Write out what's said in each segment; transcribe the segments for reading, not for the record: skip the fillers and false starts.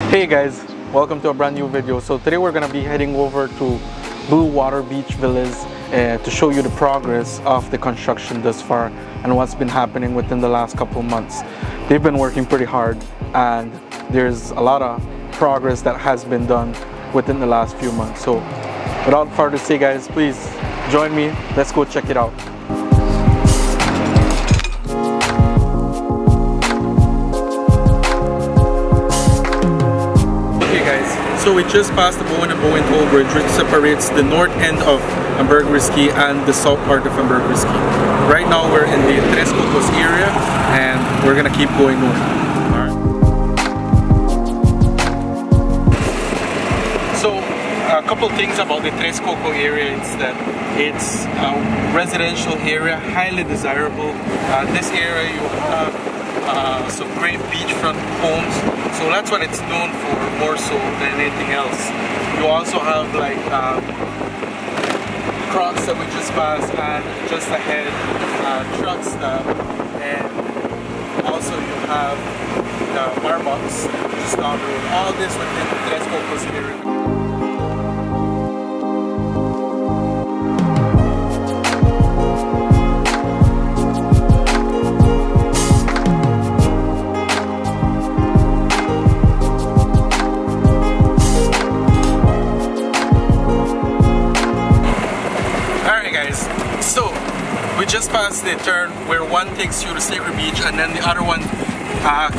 Hey guys, welcome to a brand new video. So today we're gonna be heading over to Bwbr Beach Village to show you the progress of the construction thus far and what's been happening within the last couple of months. They've been working pretty hard and there's a lot of progress that has been done within the last few months. So without further ado, guys, please join me. Let's go check it out. So we just passed the Bowen and Bowen toll bridge, which separates the north end of Ambergris Caye and the south part of Ambergris Caye. Right now we're in the Tres Cocos area and we're gonna keep going north. Alright. So a couple things about the Tres Cocos area is that it's a residential area, highly desirable. This area you have some great beachfront homes, so that's what it's known for more so than anything else. You also have like Crocs that we just passed, and just ahead truck stop, and also you have the bar box just down the road. All this within the Tres Cocos area. So we just passed the turn where one takes you to Sacred Beach and then the other one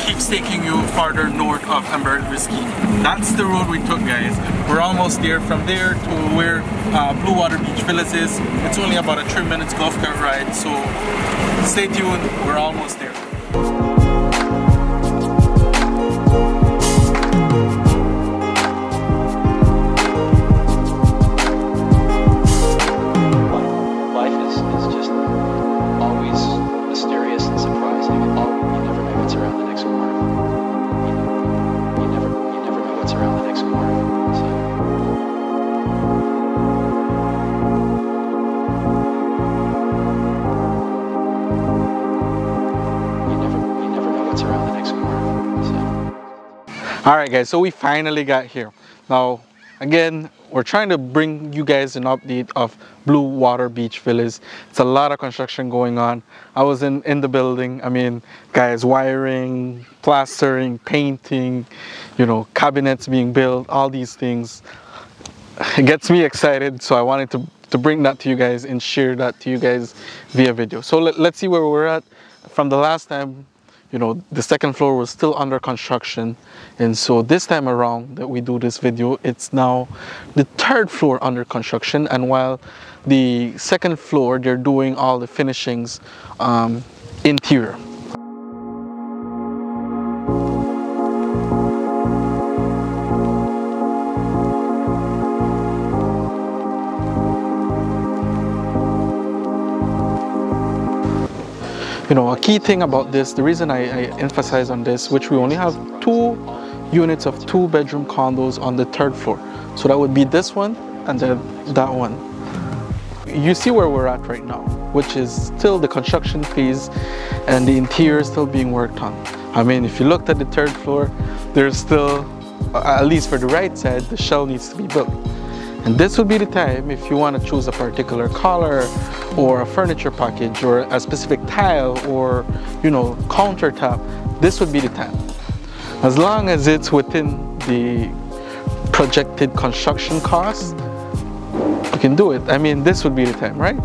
keeps taking you farther north of Ambergris Caye. That's the road we took, guys. We're almost there. From there to where Bwbr Beach Village is, it's only about a 3 minutes golf cart ride, so stay tuned, we're almost there. Alright guys, so we finally got here. Now again, we're trying to bring you guys an update of Bwbr Beach Village. It's a lot of construction going on. I was in the building. I mean, guys, wiring, plastering, painting, you know, cabinets being built, all these things. It gets me excited, so I wanted to bring that to you guys and share that to you guys via video. So let's see where we're at. From the last time, you know, the second floor was still under construction, and so this time around that we do this video, it's now the third floor under construction, and while the second floor they're doing all the finishings interior. You know, a key thing about this, the reason I emphasize on this, which we only have 2 units of 2-bedroom condos on the third floor. So that would be this one and then that one. You see where we're at right now, which is still the construction phase and the interior is still being worked on. I mean, if you looked at the third floor, there's still, at least for the right side, the shell needs to be built. And this would be the time if you want to choose a particular color or a furniture package or a specific tile or, you know, countertop, this would be the time. As long as it's within the projected construction costs, you can do it. I mean, this would be the time, right?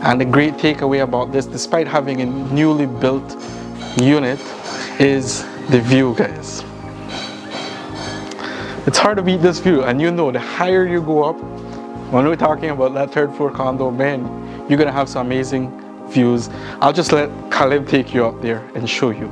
And the great takeaway about this, despite having a newly built unit, is the view, guys. It's hard to beat this view, and you know, the higher you go up, when we're talking about that third floor condo, man, you're gonna have some amazing views. I'll just let Caleb take you up there and show you.